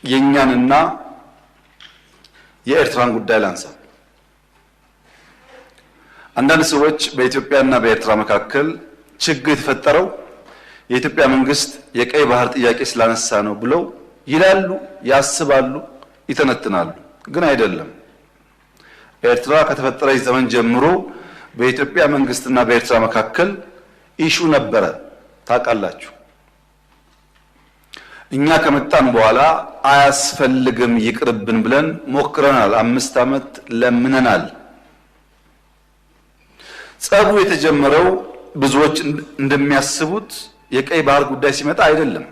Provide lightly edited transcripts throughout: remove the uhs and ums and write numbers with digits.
የኛንና የኤርትራን ጉዳይ ላንሳ። አንዳንድ ሰዎች በኢትዮጵያና በኤርትራ መካከል ችግር የተፈጠረው የኢትዮጵያ መንግስት የቀይ ባህር ጥያቄ ስላነሳ ነው ብለው ይላሉ፣ ያስባሉ፣ ይተነትናሉ። ግን አይደለም። ኤርትራ ከተፈጠረች ዘመን ጀምሮ በኢትዮጵያ መንግስትና በኤርትራ መካከል ኢሹ ነበረ፣ ታውቃላችሁ። እኛ ከመጣን በኋላ አያስፈልግም ይቅርብን ብለን ሞክረናል። 5 ዓመት ለምነናል። ጸቡ የተጀመረው ብዙዎች እንደሚያስቡት የቀይ ባህር ጉዳይ ሲመጣ አይደለም።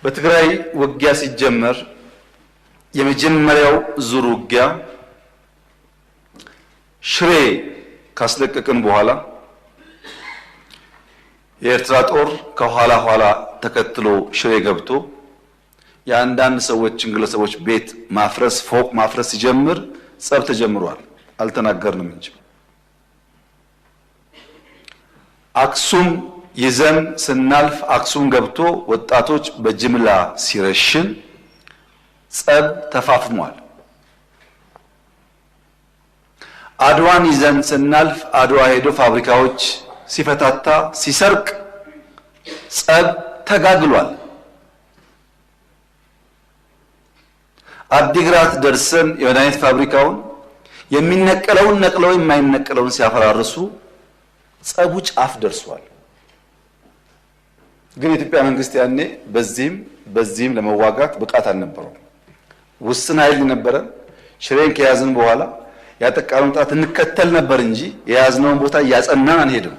በትግራይ ውጊያ ሲጀመር የመጀመሪያው ዙር ውጊያ ሽሬ ካስለቀቅን በኋላ የኤርትራ ጦር ከኋላ ተከትሎ ሽሬ ገብቶ የአንዳንድ ሰዎችን ግለሰቦች ቤት ማፍረስ፣ ፎቅ ማፍረስ ሲጀምር ጸብ ተጀምሯል። አልተናገርንም እንጂ አክሱም ይዘን ስናልፍ አክሱም ገብቶ ወጣቶች በጅምላ ሲረሽን ጸብ ተፋፍሟል። አድዋን ይዘን ስናልፍ አድዋ ሄዶ ፋብሪካዎች ሲፈታታ ሲሰርቅ ጸብ ተጋግሏል። አዲግራት ደርሰን የመድኃኒት ፋብሪካውን የሚነቀለውን ነቅለው የማይነቀለውን ሲያፈራርሱ ጸቡ ጫፍ ደርሷል። ግን የኢትዮጵያ መንግስት ያኔ በዚህም ለመዋጋት ብቃት አልነበረው። ውስን ኃይል ነበረ። ሽሬን ከያዝን በኋላ ያጠቃነውን ጣት እንከተል ነበር እንጂ የያዝነውን ቦታ እያጸናን አንሄድም።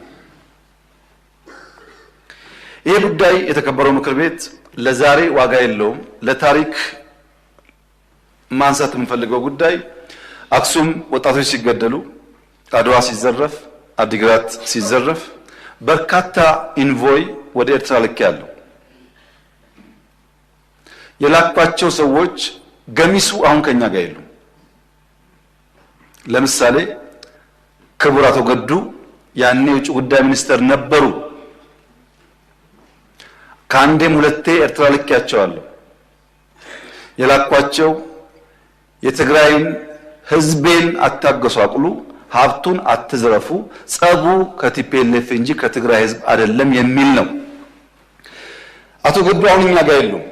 ይህ ጉዳይ የተከበረው ምክር ቤት ለዛሬ ዋጋ የለውም። ለታሪክ ማንሳት የምንፈልገው ጉዳይ አክሱም ወጣቶች ሲገደሉ፣ አድዋ ሲዘረፍ፣ አዲግራት ሲዘረፍ በርካታ ኢንቮይ ወደ ኤርትራ ልክ ያለው የላኳቸው ሰዎች ገሚሱ አሁን ከኛ ጋር የሉ። ለምሳሌ ክቡር አቶ ገዱ ያኔ የውጭ ጉዳይ ሚኒስተር ነበሩ። ከአንዴም ሁለቴ ኤርትራ ልኬያቸዋለሁ። የላኳቸው የትግራይን ህዝቤን አታገሷቅሉ፣ ሀብቱን አትዝረፉ፣ ጸቡ ከቲፒኤልኤፍ እንጂ ከትግራይ ህዝብ አይደለም የሚል ነው። አቶ ገዱ አሁን እኛ ጋር የሉም።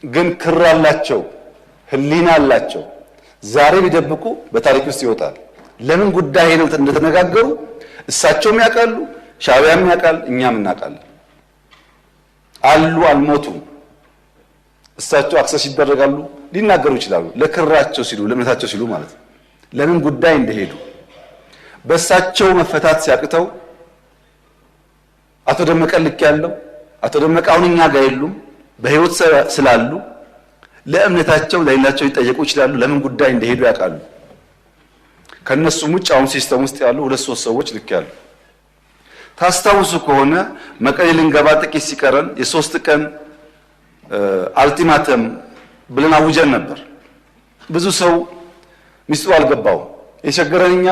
ግን ክር አላቸው፣ ህሊና አላቸው። ዛሬ ቢደብቁ በታሪክ ውስጥ ይወጣል። ለምን ጉዳይ ነው እንደተነጋገሩ እሳቸውም ያውቃሉ፣ ሻዕቢያም ያውቃል፣ እኛም እናውቃለን። አሉ፣ አልሞቱም። እሳቸው አክሰስ ይደረጋሉ፣ ሊናገሩ ይችላሉ። ለክራቸው ሲሉ፣ ለእምነታቸው ሲሉ ማለት ነው። ለምን ጉዳይ እንደሄዱ በእሳቸው መፈታት ሲያቅተው አቶ ደመቀ ልክ ያለው አቶ ደመቀ አሁን እኛ ጋር የሉም። በህይወት ስላሉ ለእምነታቸው ለሌላቸው ሊጠየቁ ይችላሉ። ለምን ጉዳይ እንደሄዱ ያውቃሉ። ከነሱም ውጭ አሁን ሲስተም ውስጥ ያሉ 2-3 ሰዎች ልክ ያሉ። ታስታውሱ ከሆነ መቀሌ ልንገባ ጥቂት ሲቀረን የ3 ቀን አልቲማተም ብለን አውጀን ነበር። ብዙ ሰው ሚስጥሩ አልገባው። የቸገረንኛ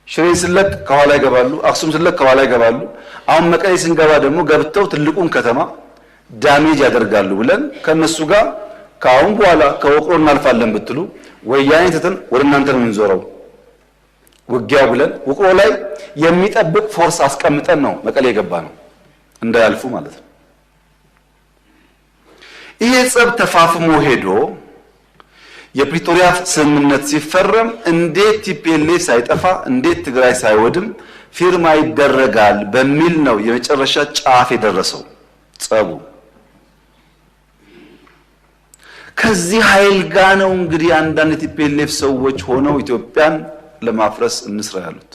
ሽሬን ስለቅ ከኋላ ይገባሉ፣ አክሱም ስለቅ ከኋላ ይገባሉ። አሁን መቀሌ ስንገባ ደግሞ ገብተው ትልቁን ከተማ ዳሜጅ ያደርጋሉ ብለን ከነሱ ጋር ከአሁን በኋላ ከወቅሮ እናልፋለን ብትሉ ወያኔ ትተን ወደ እናንተ ነው የምንዞረው ውጊያው ብለን ወቅሮ ላይ የሚጠብቅ ፎርስ አስቀምጠን ነው መቀሌ የገባ ነው፣ እንዳያልፉ ማለት ነው። ይሄ ጸብ ተፋፍሞ ሄዶ የፕሪቶሪያ ስምምነት ሲፈረም እንዴት ቲፒኤልኤፍ ሳይጠፋ እንዴት ትግራይ ሳይወድም ፊርማ ይደረጋል በሚል ነው የመጨረሻ ጫፍ የደረሰው ጸቡ። ከዚህ ኃይል ጋር ነው እንግዲህ አንዳንድ ቲፒኤልኤፍ ሰዎች ሆነው ኢትዮጵያን ለማፍረስ እንስራ ያሉት።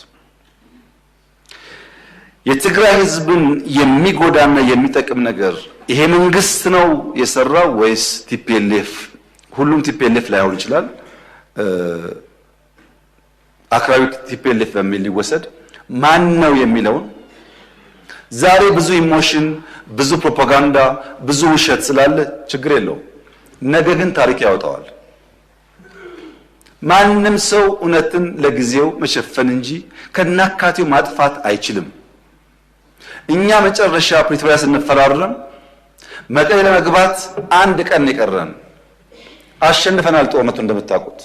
የትግራይ ህዝብን የሚጎዳና የሚጠቅም ነገር ይሄ መንግስት ነው የሰራው ወይስ ቲፒኤልኤፍ? ሁሉም ቲፒኤልኤፍ ላይሆን ይችላል። አክራሪ ቲፒኤልኤፍ በሚል ሊወሰድ ማን ነው የሚለውን ዛሬ ብዙ ኢሞሽን፣ ብዙ ፕሮፓጋንዳ፣ ብዙ ውሸት ስላለ ችግር የለውም። ነገ ግን ታሪክ ያወጣዋል። ማንም ሰው እውነትን ለጊዜው መሸፈን እንጂ ከናካቴው ማጥፋት አይችልም። እኛ መጨረሻ ፕሪቶሪያ ስንፈራረም መቀሌ ለመግባት አንድ ቀን የቀረን አሸንፈናል። ጦርነቱ እንደምታውቁት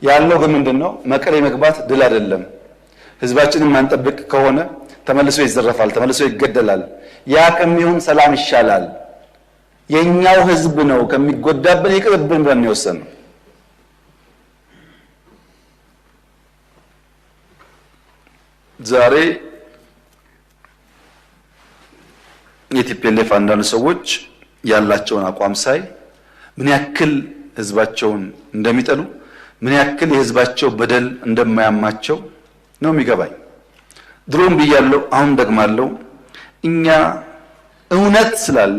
ያለው ግን ምንድነው? መቀሌ መግባት ድል አይደለም። ህዝባችንን ማንጠብቅ ከሆነ ተመልሶ ይዘረፋል፣ ተመልሶ ይገደላል። ያ ከሚሆን ሰላም ይሻላል፣ የኛው ህዝብ ነው ከሚጎዳብን ይቅርብን ብለን የወሰንነው። ዛሬ የቲፒኤልኤፍ አንዳንድ ሰዎች ያላቸውን አቋም ሳይ ምን ያክል ህዝባቸውን እንደሚጠሉ ምን ያክል የህዝባቸው በደል እንደማያማቸው ነው የሚገባኝ። ድሮም ብያለሁ፣ አሁን ደግማለሁ። እኛ እውነት ስላለ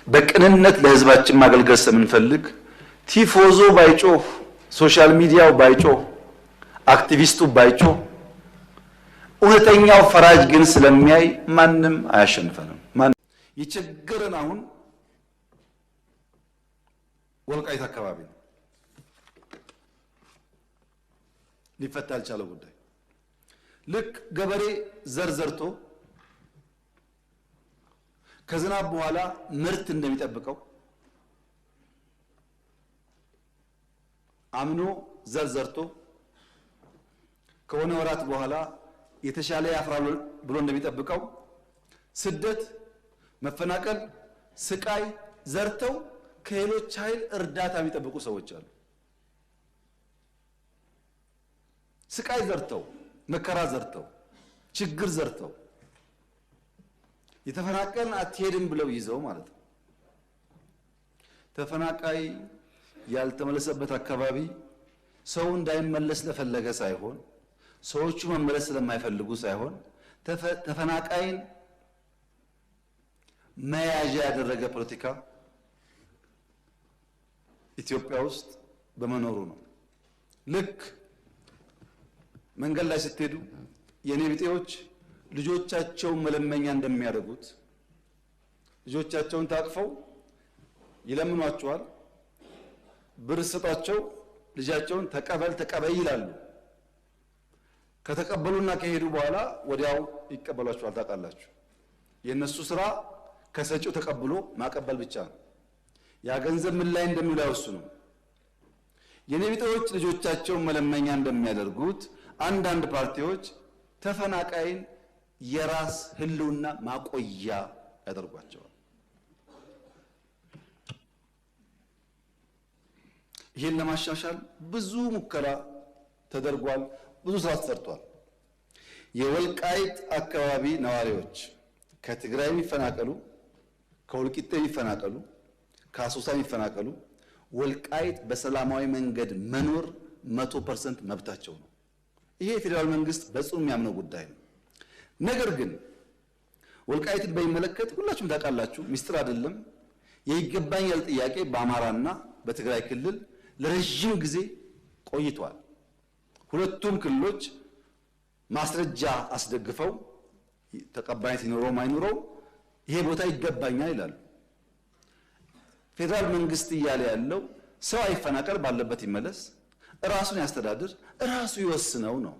በቅንነት ለህዝባችን ማገልገል ስለምንፈልግ ቲፎዞ ባይጮህ፣ ሶሻል ሚዲያው ባይጮህ፣ አክቲቪስቱ ባይጮህ እውነተኛው ፈራጅ ግን ስለሚያይ ማንም አያሸንፈንም። የቸገረን አሁን ወልቃይት አካባቢ ነው ሊፈታ ያልቻለው ጉዳይ። ልክ ገበሬ ዘር ዘርቶ ከዝናብ በኋላ ምርት እንደሚጠብቀው አምኖ ዘር ዘርቶ ከሆነ ወራት በኋላ የተሻለ ያፍራል ብሎ እንደሚጠብቀው ስደት፣ መፈናቀል፣ ስቃይ ዘርተው ከሌሎች ኃይል እርዳታ የሚጠብቁ ሰዎች አሉ። ስቃይ ዘርተው፣ መከራ ዘርተው፣ ችግር ዘርተው የተፈናቀልን አትሄድም ብለው ይዘው ማለት ነው። ተፈናቃይ ያልተመለሰበት አካባቢ ሰው እንዳይመለስ ለፈለገ ሳይሆን ሰዎቹ መመለስ ስለማይፈልጉ ሳይሆን ተፈናቃይን መያዣ ያደረገ ፖለቲካ ኢትዮጵያ ውስጥ በመኖሩ ነው። ልክ መንገድ ላይ ስትሄዱ የኔ ቢጤዎች ልጆቻቸውን መለመኛ እንደሚያደርጉት ልጆቻቸውን ታቅፈው ይለምኗቸዋል። ብር ስጧቸው፣ ልጃቸውን ተቀበል ተቀበይ ይላሉ። ከተቀበሉና ከሄዱ በኋላ ወዲያው ይቀበሏቸዋል። ታውቃላችሁ፣ የነሱ ስራ ከሰጪው ተቀብሎ ማቀበል ብቻ ነው። ያ ገንዘብ ምን ላይ እንደሚውል አይወስኑም። የኔ ቢጤዎች ልጆቻቸውን መለመኛ እንደሚያደርጉት አንዳንድ ፓርቲዎች ተፈናቃይን የራስ ህልውና ማቆያ ያደርጓቸዋል። ይህን ለማሻሻል ብዙ ሙከራ ተደርጓል፣ ብዙ ስራ ተሰርቷል። የወልቃይት አካባቢ ነዋሪዎች ከትግራይ የሚፈናቀሉ፣ ከወልቂጤ የሚፈናቀሉ፣ ከአሶሳ የሚፈናቀሉ ወልቃይት በሰላማዊ መንገድ መኖር 100% መብታቸው ነው። ይሄ የፌዴራል መንግስት በጽኑ የሚያምነው ጉዳይ ነው። ነገር ግን ወልቃይትን በሚመለከት ሁላችሁም ታውቃላችሁ፣ ሚስጥር አይደለም። የይገባኛል ጥያቄ በአማራና በትግራይ ክልል ለረጅም ጊዜ ቆይቷል። ሁለቱም ክልሎች ማስረጃ አስደግፈው ተቀባይነት ይኖረው አይኖረው ይሄ ቦታ ይገባኛል ይላሉ። ፌዴራል መንግስት እያለ ያለው ሰው አይፈናቀል፣ ባለበት ይመለስ፣ ራሱን ያስተዳድር፣ ራሱ ይወስነው ነው።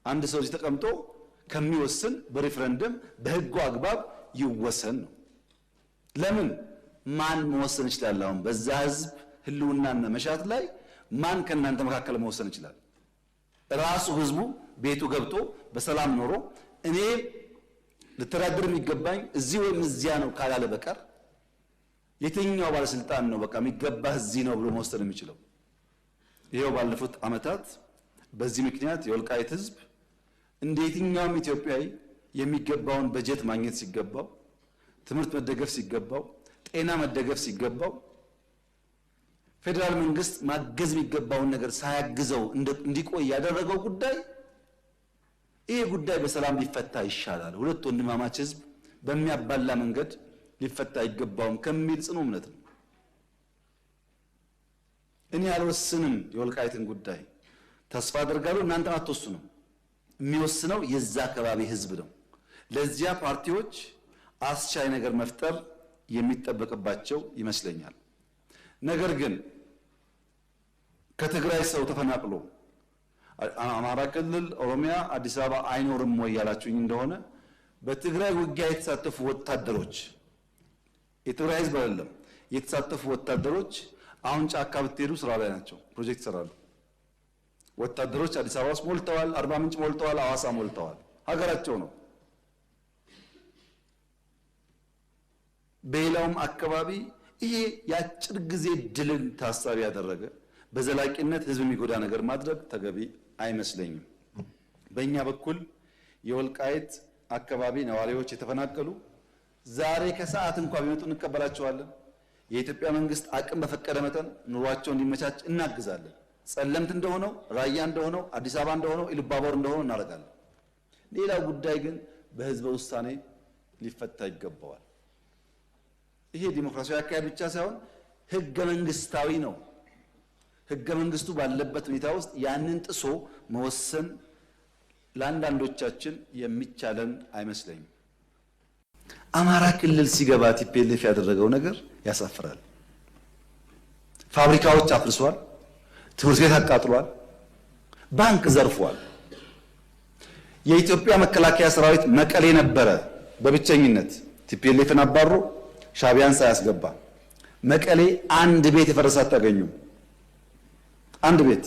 አንድ ሰው እዚህ ተቀምጦ ከሚወስን በሪፍረንደም በህጉ አግባብ ይወሰን ነው። ለምን ማን መወሰን ይችላል? አሁን በዛ ህዝብ ህልውናና መሻት ላይ ማን ከናንተ መካከል መወሰን ይችላል? ራሱ ህዝቡ ቤቱ ገብቶ በሰላም ኖሮ እኔ ልተዳደር የሚገባኝ እዚህ ወይም እዚያ ነው ካላለ በቀር የትኛው ባለስልጣን ነው በቃ የሚገባ እዚህ ነው ብሎ መወሰን የሚችለው? ይሄው ባለፉት አመታት በዚህ ምክንያት የወልቃይት ህዝብ እንደ የትኛውም ኢትዮጵያዊ የሚገባውን በጀት ማግኘት ሲገባው፣ ትምህርት መደገፍ ሲገባው፣ ጤና መደገፍ ሲገባው ፌዴራል መንግስት ማገዝ የሚገባውን ነገር ሳያግዘው እንዲቆይ ያደረገው ጉዳይ ይሄ ጉዳይ በሰላም ሊፈታ ይሻላል፣ ሁለት ወንድማማች ህዝብ በሚያባላ መንገድ ሊፈታ አይገባውም ከሚል ጽኑ እምነት ነው። እኔ አልወስንም የወልቃይትን ጉዳይ፣ ተስፋ አደርጋለሁ እናንተም አትወስኑም። የሚወስነው የዛ አካባቢ ህዝብ ነው። ለዚያ ፓርቲዎች አስቻይ ነገር መፍጠር የሚጠበቅባቸው ይመስለኛል። ነገር ግን ከትግራይ ሰው ተፈናቅሎ አማራ ክልል፣ ኦሮሚያ፣ አዲስ አበባ አይኖርም ወይ ያላችሁኝ እንደሆነ በትግራይ ውጊያ የተሳተፉ ወታደሮች የትግራይ ህዝብ አይደለም የተሳተፉ ወታደሮች አሁን ጫካ ብትሄዱ ስራ ላይ ናቸው፣ ፕሮጀክት ይሰራሉ። ወታደሮች አዲስ አበባ ውስጥ ሞልተዋል፣ አርባ ምንጭ ሞልተዋል፣ ሐዋሳ ሞልተዋል። ሀገራቸው ነው። በሌላውም አካባቢ ይሄ የአጭር ጊዜ ድልን ታሳቢ ያደረገ በዘላቂነት ህዝብ የሚጎዳ ነገር ማድረግ ተገቢ አይመስለኝም። በእኛ በኩል የወልቃይት አካባቢ ነዋሪዎች የተፈናቀሉ ዛሬ ከሰዓት እንኳን ቢመጡ እንቀበላቸዋለን። የኢትዮጵያ መንግስት አቅም በፈቀደ መጠን ኑሯቸው እንዲመቻች እናግዛለን። ጸለምት እንደሆነው፣ ራያ እንደሆነው፣ አዲስ አበባ እንደሆነው፣ ኢሉባቦር እንደሆነው እናደርጋለን። ሌላው ጉዳይ ግን በህዝበ ውሳኔ ሊፈታ ይገባዋል። ይሄ ዲሞክራሲያዊ አካሄድ ብቻ ሳይሆን ህገ መንግስታዊ ነው። ህገ መንግስቱ ባለበት ሁኔታ ውስጥ ያንን ጥሶ መወሰን ለአንዳንዶቻችን የሚቻለን አይመስለኝም። አማራ ክልል ሲገባ ቲፒኤልኤፍ ያደረገው ነገር ያሳፍራል። ፋብሪካዎች አፍርሷል፣ ትምህርት ቤት አቃጥሏል፣ ባንክ ዘርፏል። የኢትዮጵያ መከላከያ ሰራዊት መቀሌ ነበረ በብቸኝነት ቲፒኤልኤፍን አባሮ ሻቢያን ሳያስገባ። መቀሌ አንድ ቤት የፈረሰ አታገኙም። አንድ ቤት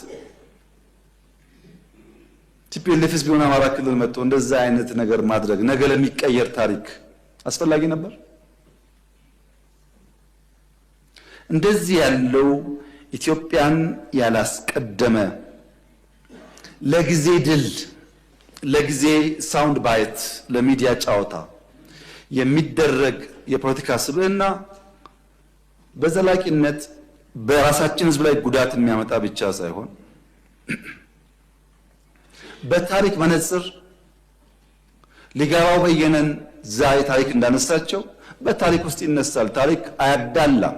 ቲፒኤልኤፍስ ቢሆን አማራ ክልል መጥቶ እንደዛ አይነት ነገር ማድረግ ነገ ለሚቀየር ታሪክ አስፈላጊ ነበር? እንደዚህ ያለው ኢትዮጵያን ያላስቀደመ ለጊዜ ድል፣ ለጊዜ ሳውንድ ባይት፣ ለሚዲያ ጨዋታ የሚደረግ የፖለቲካ ስብዕና በዘላቂነት በራሳችን ህዝብ ላይ ጉዳት የሚያመጣ ብቻ ሳይሆን በታሪክ መነጽር ሊጋባው በየነን ዛሬ ታሪክ እንዳነሳቸው በታሪክ ውስጥ ይነሳል። ታሪክ አያዳላም።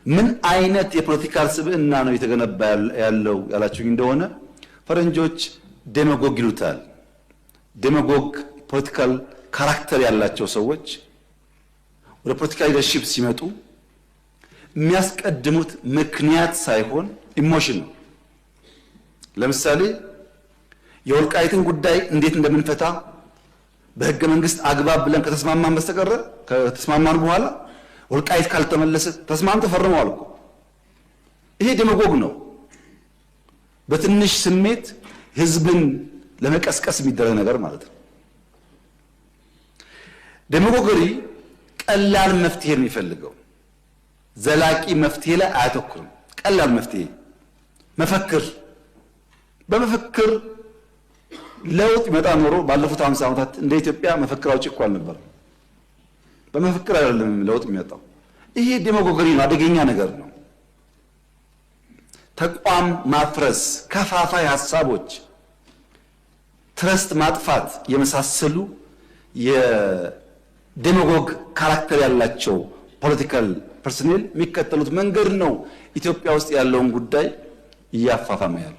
ምን አይነት የፖለቲካል ስብዕና ነው የተገነባ ያለው ያላችሁኝ እንደሆነ ፈረንጆች ዴማጎግ ይሉታል። ዴማጎግ ፖለቲካል ካራክተር ያላቸው ሰዎች ወደ ፖለቲካል ሊደርሺፕ ሲመጡ የሚያስቀድሙት ምክንያት ሳይሆን ኢሞሽን ነው። ለምሳሌ የወልቃይትን ጉዳይ እንዴት እንደምንፈታ በህገ መንግስት አግባብ ብለን ከተስማማን በስተቀር ከተስማማን በኋላ ወልቃይት ካልተመለሰ ተስማምተው ፈርመዋል እኮ። ይሄ ዴማጎግ ነው። በትንሽ ስሜት ህዝብን ለመቀስቀስ የሚደረግ ነገር ማለት ነው። ዴማጎገሪ ቀላል መፍትሄ ነው የሚፈልገው፣ ዘላቂ መፍትሄ ላይ አያተኩርም። ቀላል መፍትሄ መፈክር፣ በመፈክር ለውጥ ይመጣ ኖሮ ባለፉት 50 ዓመታት እንደ ኢትዮጵያ መፈክር አውጪ እኮ አልነበረም። በመፈክር አይደለም ለውጥ የሚመጣው። ይሄ ዴማጎገሪ ነው፣ አደገኛ ነገር ነው። ተቋም ማፍረስ፣ ከፋፋይ ሐሳቦች፣ ትረስት ማጥፋት የመሳሰሉ የዴማጎግ ካራክተር ያላቸው ፖለቲካል ፐርሰኔል የሚከተሉት መንገድ ነው ኢትዮጵያ ውስጥ ያለውን ጉዳይ እያፋፋመ ያለው።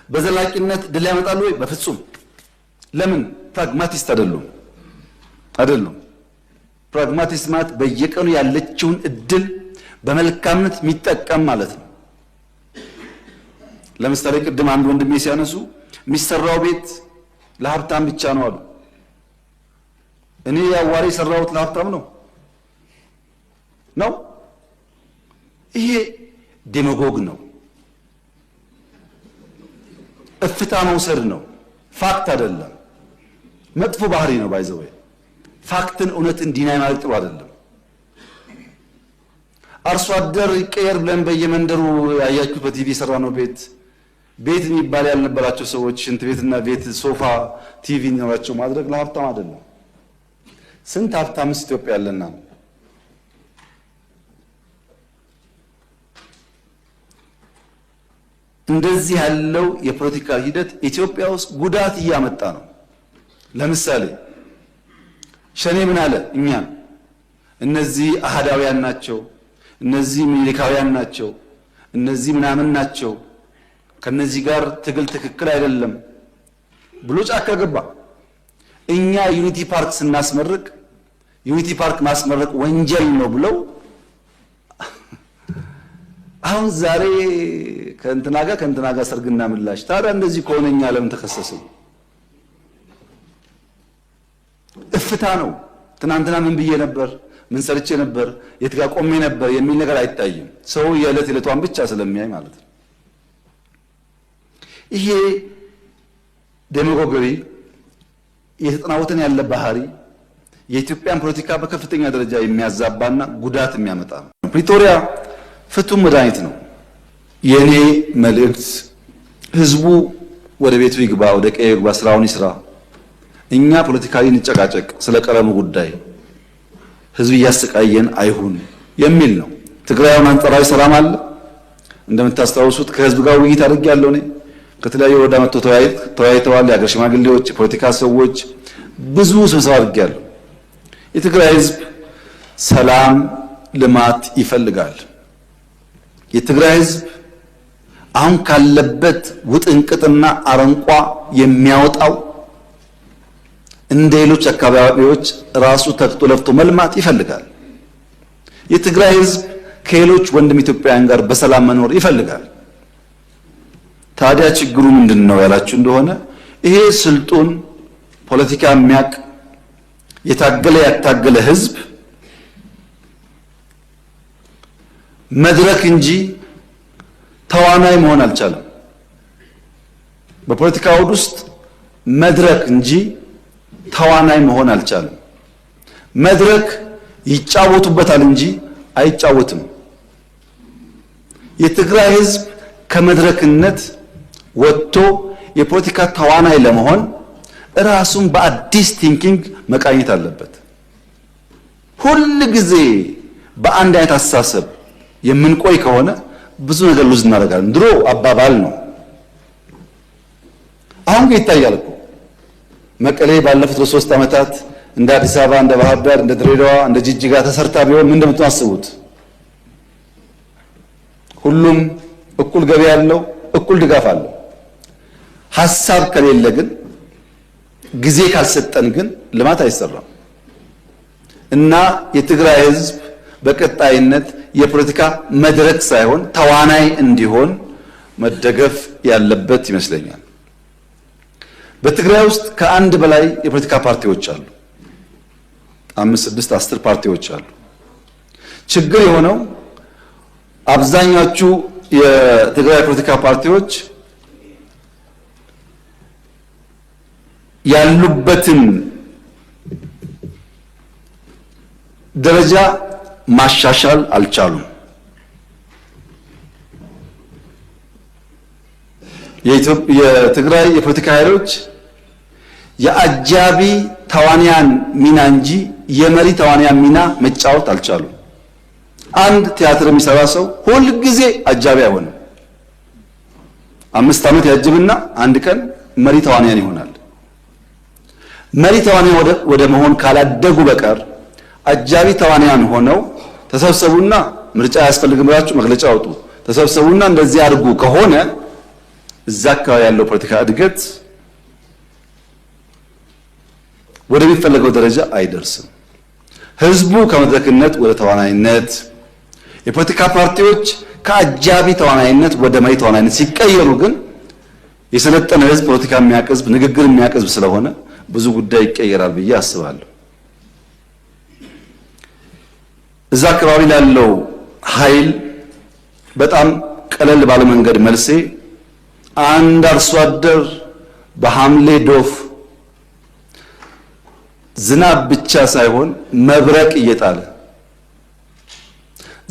በዘላቂነት ድል ያመጣሉ ወይ? በፍጹም። ለምን? ፕራግማቲስት አይደሉም። ፕራግማቲስት ማለት በየቀኑ ያለችውን እድል በመልካምነት የሚጠቀም ማለት ነው። ለምሳሌ ቅድም አንድ ወንድሜ ሲያነሱ የሚሰራው ቤት ለሀብታም ብቻ ነው አሉ። እኔ ያዋሪ የሰራሁት ለሀብታም ነው። ይሄ ዴማጎግ ነው። እፍታ መውሰድ ነው። ፋክት አይደለም። መጥፎ ባህሪ ነው። ባይዘው ፋክትን እውነትን ዲናይ ማለት ጥሩ አይደለም። አርሶ አደር ይቀየር ብለን በየመንደሩ ያያችሁት በቲቪ የሰራ ነው ቤት የሚባል ያልነበራቸው ሰዎች ሽንት ቤትና ቤት፣ ሶፋ፣ ቲቪ እንዲኖራቸው ማድረግ ለሀብታም አይደለም። ስንት ሀብታምስ ኢትዮጵያ ያለና እንደዚህ ያለው የፖለቲካ ሂደት ኢትዮጵያ ውስጥ ጉዳት እያመጣ ነው። ለምሳሌ ሸኔ ምን አለ? እኛን እነዚህ አህዳውያን ናቸው፣ እነዚህ ሚሊካውያን ናቸው፣ እነዚህ ምናምን ናቸው፣ ከነዚህ ጋር ትግል ትክክል አይደለም ብሎ ጫካ ገባ። እኛ ዩኒቲ ፓርክ ስናስመርቅ ዩኒቲ ፓርክ ማስመረቅ ወንጀል ነው ብለው አሁን ዛሬ ከእንትና ጋር ሰርግና ምላሽ። ታዲያ እንደዚህ ከሆነኛ ለምን ተከሰስን? እፍታ ነው። ትናንትና ምን ብዬ ነበር፣ ምን ሰርቼ ነበር፣ የት ጋር ቆሜ ነበር የሚል ነገር አይታይም። ሰው የዕለት ዕለቷን ብቻ ስለሚያይ ማለት ነው። ይሄ ዴሞጎጊ የተጠናወተን ያለ ባህሪ የኢትዮጵያን ፖለቲካ በከፍተኛ ደረጃ የሚያዛባና ጉዳት የሚያመጣ ነው። ፕሪቶሪያ ፍቱን መድኃኒት ነው። የኔ መልእክት ህዝቡ ወደ ቤቱ ይግባ፣ ወደ ቀዬ ይግባ፣ ስራውን ይስራ። እኛ ፖለቲካዊ እንጨቃጨቅ ስለ ቀለሙ ጉዳይ ህዝብ እያሰቃየን አይሁን የሚል ነው። ትግራይን አንጻራዊ ሰላም አለ። እንደምታስታውሱት ከህዝብ ጋር ውይይት አድርጌያለሁ። እኔ ከተለያዩ ወረዳ መጥተው ተወያይተዋል። የሀገር ሽማግሌዎች፣ የፖለቲካ ሰዎች ብዙ ስብሰባ አድርጌያለሁ። የትግራይ ህዝብ ሰላም፣ ልማት ይፈልጋል። የትግራይ ህዝብ አሁን ካለበት ውጥንቅጥና አረንቋ የሚያወጣው እንደ ሌሎች አካባቢዎች ራሱ ተግቶ ለፍቶ መልማት ይፈልጋል። የትግራይ ህዝብ ከሌሎች ወንድም ኢትዮጵያውያን ጋር በሰላም መኖር ይፈልጋል። ታዲያ ችግሩ ምንድነው ያላችሁ እንደሆነ ይሄ ስልጡን ፖለቲካ የሚያቅ ያታገለ ህዝብ መድረክ እንጂ ተዋናይ መሆን አልቻለም። በፖለቲካ አውድ ውስጥ መድረክ እንጂ ተዋናይ መሆን አልቻለም። መድረክ ይጫወቱበታል እንጂ አይጫወትም። የትግራይ ህዝብ ከመድረክነት ወጥቶ የፖለቲካ ተዋናይ ለመሆን ራሱን በአዲስ ቲንኪንግ መቃኘት አለበት። ሁሉ ጊዜ በአንድ አይነት አስተሳሰብ የምንቆይ ከሆነ ብዙ ነገር ሉዝ እናደርጋለን። ድሮ አባባል ነው፣ አሁን ግን ይታያል እኮ። መቀሌ ባለፉት 3 ዓመታት እንደ አዲስ አበባ፣ እንደ ባህር ዳር፣ እንደ ድሬዳዋ፣ እንደ ጅጅጋ ተሰርታ ቢሆን ምን እንደምታስቡት? ሁሉም እኩል ገቢ ያለው፣ እኩል ድጋፍ አለው። ሐሳብ ከሌለ ግን ጊዜ ካልሰጠን ግን ልማት አይሰራም። እና የትግራይ ህዝብ በቀጣይነት የፖለቲካ መድረክ ሳይሆን ተዋናይ እንዲሆን መደገፍ ያለበት ይመስለኛል። በትግራይ ውስጥ ከአንድ በላይ የፖለቲካ ፓርቲዎች አሉ። 5፣ 6፣ 10 ፓርቲዎች አሉ። ችግር የሆነው አብዛኛዎቹ የትግራይ ፖለቲካ ፓርቲዎች ያሉበትን ደረጃ ማሻሻል አልቻሉም። የትግራይ የፖለቲካ ኃይሎች የአጃቢ ተዋንያን ሚና እንጂ የመሪ ተዋንያን ሚና መጫወት አልቻሉም። አንድ ቲያትር የሚሰራ ሰው ሁል ጊዜ አጃቢ አይሆንም። 5 ዓመት ያጅብና አንድ ቀን መሪ ተዋንያን ይሆናል። መሪ ተዋንያን ወደ መሆን ካላደጉ በቀር አጃቢ ተዋንያን ሆነው ተሰብሰቡና ምርጫ ያስፈልግም ብላችሁ መግለጫ አውጡ፣ ተሰብሰቡና እንደዚህ አድርጉ ከሆነ እዛ አካባቢ ያለው ፖለቲካ እድገት ወደሚፈለገው ደረጃ አይደርስም። ህዝቡ ከመድረክነት ወደ ተዋናይነት፣ የፖለቲካ ፓርቲዎች ከአጃቢ ተዋናይነት ወደ መሪ ተዋናይነት ሲቀየሩ ግን የሰለጠነ ህዝብ፣ ፖለቲካ የሚያውቅ ህዝብ፣ ንግግር የሚያውቅ ህዝብ ስለሆነ ብዙ ጉዳይ ይቀየራል ብዬ አስባለሁ። እዛ አካባቢ ላለው ኃይል በጣም ቀለል ባለ መንገድ መልሴ አንድ አርሶ አደር በሐምሌ ዶፍ ዝናብ ብቻ ሳይሆን መብረቅ እየጣለ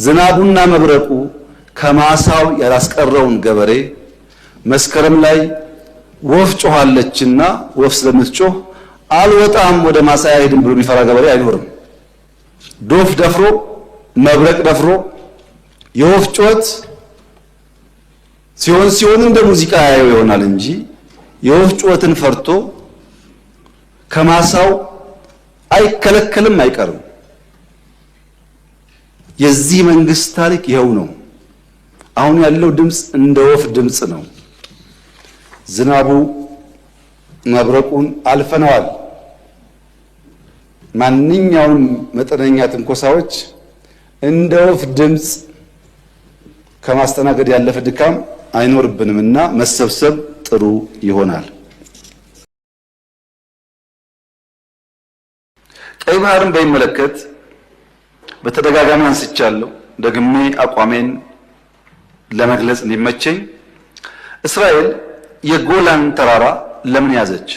ዝናቡና መብረቁ ከማሳው ያላስቀረውን ገበሬ መስከረም ላይ ወፍ ጮኻለችና ወፍ ስለምትጮህ አልወጣም ወደ ማሳ አይሄድም ብሎ የሚፈራ ገበሬ አይኖርም። ዶፍ ደፍሮ መብረቅ ደፍሮ የወፍ ጩኸት ሲሆን እንደ ሙዚቃ ያየው ይሆናል እንጂ የወፍ ጩኸትን ፈርቶ ከማሳው አይከለከልም፣ አይቀርም። የዚህ መንግስት ታሪክ ይኸው ነው። አሁን ያለው ድምፅ እንደ ወፍ ድምፅ ነው። ዝናቡ መብረቁን አልፈነዋል። ማንኛውም መጠነኛ ትንኮሳዎች እንደ ወፍ ድምፅ ከማስተናገድ ያለፈ ድካም አይኖርብንምና መሰብሰብ ጥሩ ይሆናል። ቀይ ባህርን በሚመለከት በተደጋጋሚ አንስቻለሁ። ደግሜ አቋሜን ለመግለጽ እንዲመቸኝ እስራኤል የጎላን ተራራ ለምን ያዘች?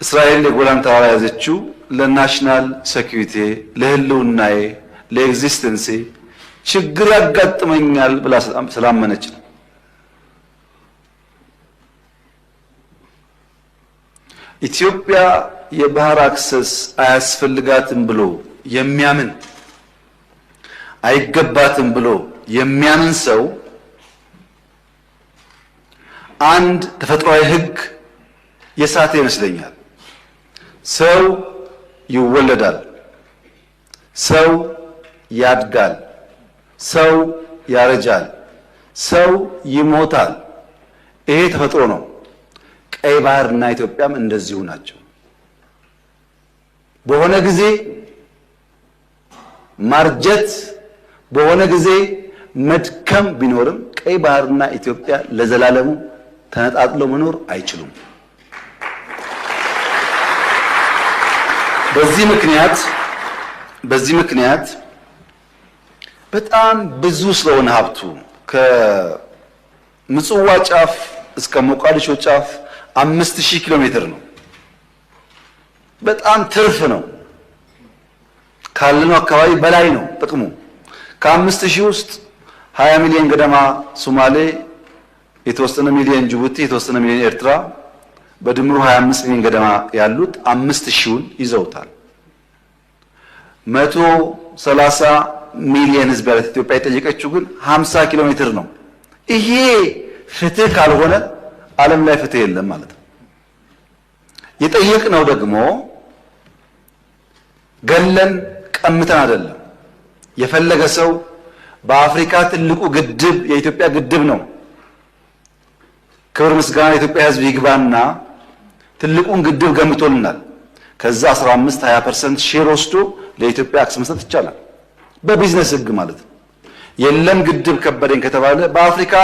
እስራኤል የጎላን ተራራ ያዘችው ለናሽናል ሴኩሪቲ፣ ለህልውናዬ፣ ለኤግዚስተንሲ ችግር ያጋጥመኛል ብላ ስላመነች ነው። ኢትዮጵያ የባህር አክሰስ አያስፈልጋትም ብሎ የሚያምን አይገባትም ብሎ የሚያምን ሰው አንድ ተፈጥሯዊ ህግ የሳተ ይመስለኛል። ሰው ይወለዳል፣ ሰው ያድጋል፣ ሰው ያረጃል፣ ሰው ይሞታል። ይሄ ተፈጥሮ ነው። ቀይ ባህርና ኢትዮጵያም እንደዚሁ ናቸው። በሆነ ጊዜ ማርጀት፣ በሆነ ጊዜ መድከም ቢኖርም ቀይ ባህርና ኢትዮጵያ ለዘላለሙ ተነጣጥለው መኖር አይችሉም። በዚህ ምክንያት በጣም ብዙ ስለሆነ ሀብቱ ከምጽዋ ጫፍ እስከ ሞቃዲሾ ጫፍ 5000 ኪሎ ሜትር ነው። በጣም ትርፍ ነው። ካለነው አካባቢ በላይ ነው ጥቅሙ። ከ5000 ውስጥ 20 ሚሊዮን ገደማ ሶማሌ፣ የተወሰነ ሚሊዮን ጅቡቲ፣ የተወሰነ ሚሊዮን ኤርትራ፣ በድምሩ 25 ሚሊዮን ገደማ ያሉት 5000ን ይዘውታል። 130 ሚሊዮን ህዝብ ያላት ኢትዮጵያ የጠየቀችው ግን 50 ኪሎ ሜትር ነው። ይሄ ፍትህ ካልሆነ ዓለም ላይ ፍትህ የለም ማለት ነው። የጠየቅነው ደግሞ ገለን ቀምተን አይደለም። የፈለገ ሰው በአፍሪካ ትልቁ ግድብ የኢትዮጵያ ግድብ ነው። ክብር ምስጋና የኢትዮጵያ ህዝብ ይግባና ትልቁን ግድብ ገምቶልናል። ከዛ 15-20% ሼር ወስዶ ለኢትዮጵያ አክሰስ መስጠት ይቻላል፣ በቢዝነስ ህግ ማለት ነው። የለም ግድብ ከበደኝ ከተባለ በአፍሪካ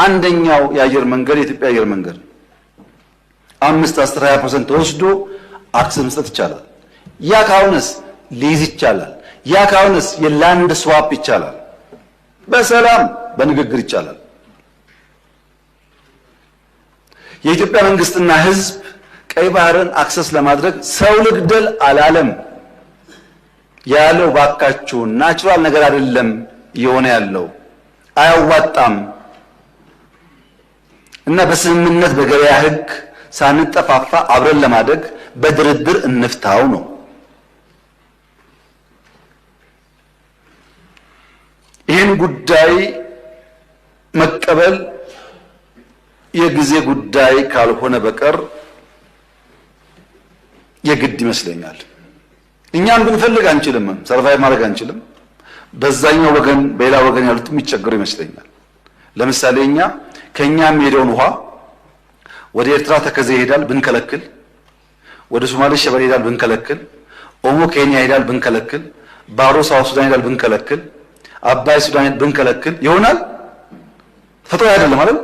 አንደኛው የአየር መንገድ የኢትዮጵያ አየር መንገድ 5-10-20% ወስዶ አክሰስ መስጠት ይቻላል። ያ ካሁንስ ሊዝ ይቻላል። ያ ካሁንስ የላንድ ስዋፕ ይቻላል። በሰላም በንግግር ይቻላል። የኢትዮጵያ መንግስትና ህዝብ ቀይ ባህርን አክሰስ ለማድረግ ሰው ልግደል አላለም ያለው። ባካችሁ ናቹራል ነገር አይደለም እየሆነ ያለው፣ አያዋጣም እና በስምምነት በገበያ ህግ ሳንጠፋፋ አብረን ለማደግ በድርድር እንፍታው ነው። ይህን ጉዳይ መቀበል የጊዜ ጉዳይ ካልሆነ በቀር የግድ ይመስለኛል። እኛም ብንፈልግ አንችልም፣ ሰርቫይቭ ማድረግ አንችልም። በዛኛው ወገን በሌላ ወገን ያሉት የሚቸገሩ ይመስለኛል። ለምሳሌ ከኛ የሚሄደውን ውሃ ወደ ኤርትራ ተከዜ ይሄዳል ብንከለክል፣ ወደ ሶማሌ ሸበሌ ይሄዳል ብንከለክል፣ ኦሞ ኬንያ ይሄዳል ብንከለክል፣ ባሮ ሳውት ሱዳን ይሄዳል ብንከለክል፣ አባይ ሱዳን ብንከለክል ይሆናል? ተፈጥሮ አይደለም ማለት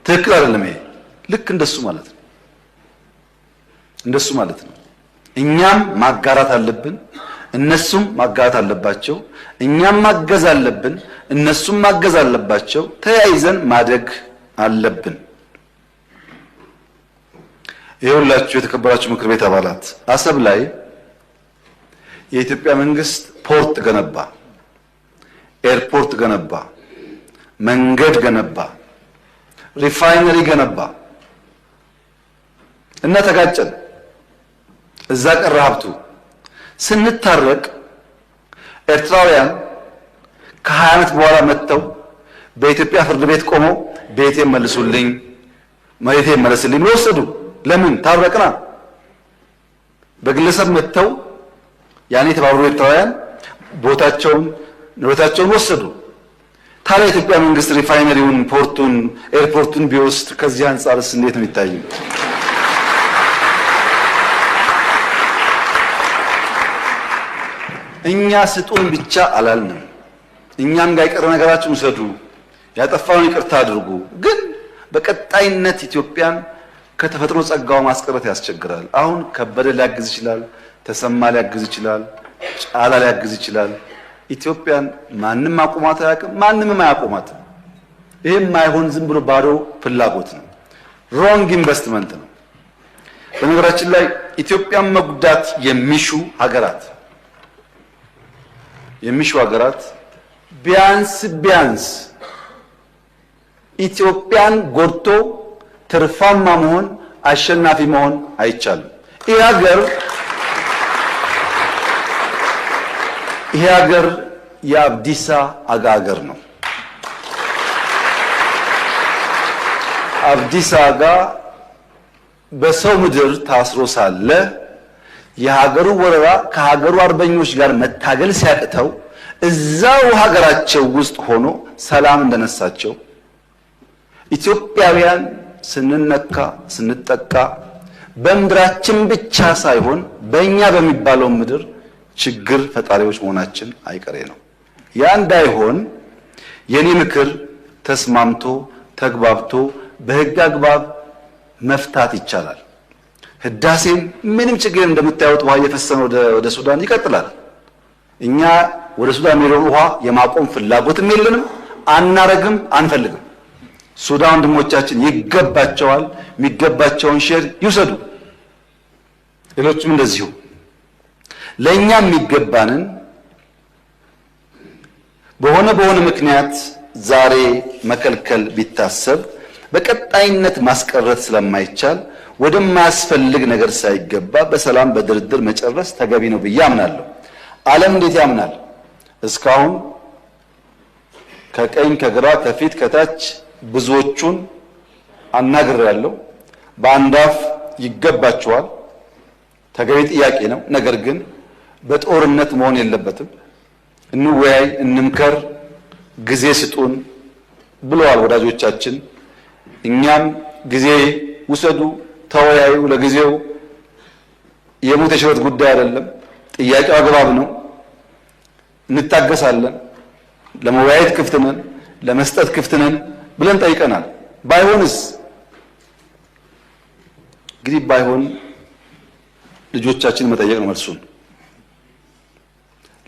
ትክክል አይደለም። ይሄ ልክ እንደሱ ማለት ነው። እኛም ማጋራት አለብን፣ እነሱም ማጋራት አለባቸው። እኛም ማገዝ አለብን፣ እነሱም ማገዝ አለባቸው። ተያይዘን ማደግ አለብን። ይኸውላችሁ የተከበራችሁ ምክር ቤት አባላት፣ አሰብ ላይ የኢትዮጵያ መንግስት ፖርት ገነባ፣ ኤርፖርት ገነባ፣ መንገድ ገነባ፣ ሪፋይነሪ ገነባ እና ተጋጨን። እዛ ቀረ ሀብቱ። ስንታረቅ ኤርትራውያን ከ20 ዓመት በኋላ መጥተው በኢትዮጵያ ፍርድ ቤት ቆመው ቤቴን መልሱልኝ፣ መሬቴን መለስልኝ ብለው ወሰዱ። ለምን? ታረቅና። በግለሰብ መጥተው ያኔ የተባበሩ ኤርትራውያን ቦታቸውን ንብረታቸውን ወሰዱ። ታዲያ የኢትዮጵያ መንግስት ሪፋይነሪውን፣ ፖርቱን፣ ኤርፖርቱን ቢወስድ ከዚህ አንጻርስ እንዴት ነው የሚታየው? እኛ ስጡን ብቻ አላልንም። እኛም ጋር የቀረ ነገራችን ውሰዱ፣ ያጠፋውን ይቅርታ አድርጉ። ግን በቀጣይነት ኢትዮጵያን ከተፈጥሮ ጸጋው ማስቀረት ያስቸግራል። አሁን ከበደ ሊያግዝ ይችላል፣ ተሰማ ሊያግዝ ይችላል፣ ጫላ ሊያግዝ ይችላል። ኢትዮጵያን ማንም አቁማት አያውቅም፣ ማንንም አያቆማትም። ይሄም ማይሆን ዝም ብሎ ባዶ ፍላጎት ነው፣ ሮንግ ኢንቨስትመንት ነው። በነገራችን ላይ ኢትዮጵያን መጉዳት የሚሹ ሀገራት ቢያንስ ኢትዮጵያን ጎድቶ ትርፋማ መሆን አሸናፊ መሆን አይቻልም። ይሄ ሀገር የአብዲሳ አጋ ሀገር ነው። አብዲሳ አጋ በሰው ምድር ታስሮ ሳለ የሀገሩ ወረራ ከሀገሩ አርበኞች ጋር መታገል ሲያቅተው እዛው ሀገራቸው ውስጥ ሆኖ ሰላም እንደነሳቸው ኢትዮጵያውያን ስንነካ ስንጠቃ በምድራችን ብቻ ሳይሆን በእኛ በሚባለው ምድር ችግር ፈጣሪዎች መሆናችን አይቀሬ ነው። ያ እንዳይሆን የኔ ምክር ተስማምቶ ተግባብቶ በህግ አግባብ መፍታት ይቻላል። ህዳሴም ምንም ችግር እንደምታዩት ውሃ እየፈሰነ ወደ ሱዳን ይቀጥላል። እኛ ወደ ሱዳን የሚሄደውን ውሃ የማቆም ፍላጎትም የለንም፣ አናረግም፣ አንፈልግም። ሱዳን ወንድሞቻችን ይገባቸዋል፣ የሚገባቸውን ሼር ይውሰዱ። ሌሎችም እንደዚሁ ለኛ የሚገባንን በሆነ ምክንያት ዛሬ መከልከል ቢታሰብ በቀጣይነት ማስቀረት ስለማይቻል ወደማያስፈልግ ነገር ሳይገባ በሰላም በድርድር መጨረስ ተገቢ ነው ብዬ አምናለሁ። ዓለም እንዴት ያምናል? እስካሁን ከቀኝ ከግራ ከፊት ከታች ብዙዎቹን አናግሬያለሁ። በአንዳፍ ይገባቸዋል፣ ተገቢ ጥያቄ ነው። ነገር ግን በጦርነት መሆን የለበትም። እንወያይ፣ እንምከር፣ ጊዜ ስጡን ብለዋል ወዳጆቻችን። እኛም ጊዜ ውሰዱ፣ ተወያዩ። ለጊዜው የሞት የሽረት ጉዳይ አይደለም። ጥያቄው አግባብ ነው፣ እንታገሳለን። ለመወያየት ክፍት ነን፣ ለመስጠት ክፍት ነን ብለን ጠይቀናል። ባይሆንስ እንግዲህ ባይሆን ልጆቻችን መጠየቅ ነው መልሱን።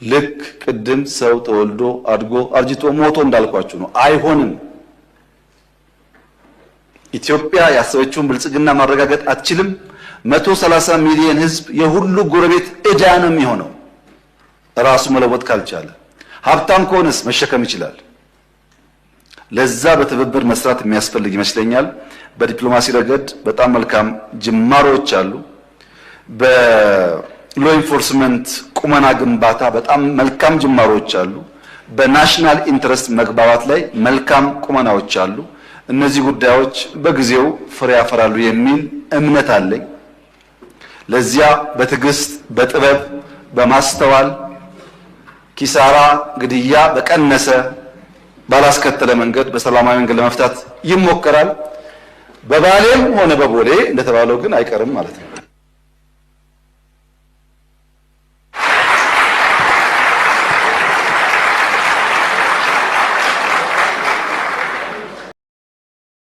ልክ ቅድም ሰው ተወልዶ አድጎ አርጅቶ ሞቶ እንዳልኳችሁ ነው። አይሆንም። ኢትዮጵያ ያሰበችውን ብልጽግና ማረጋገጥ አትችልም። 130 ሚሊዮን ህዝብ የሁሉ ጎረቤት ዕዳ ነው የሚሆነው ራሱ መለወጥ ካልቻለ። ሀብታም ከሆነስ መሸከም ይችላል። ለዛ በትብብር መስራት የሚያስፈልግ ይመስለኛል። በዲፕሎማሲ ረገድ በጣም መልካም ጅማሮች አሉ። በሎ ኢንፎርስመንት ቁመና ግንባታ በጣም መልካም ጅማሮች አሉ። በናሽናል ኢንትረስት መግባባት ላይ መልካም ቁመናዎች አሉ። እነዚህ ጉዳዮች በጊዜው ፍሬ ያፈራሉ የሚል እምነት አለኝ። ለዚያ በትዕግስት በጥበብ በማስተዋል ኪሳራ ግድያ በቀነሰ ባላስከተለ መንገድ በሰላማዊ መንገድ ለመፍታት ይሞከራል። በባሌም ሆነ በቦሌ እንደተባለው ግን አይቀርም ማለት ነው።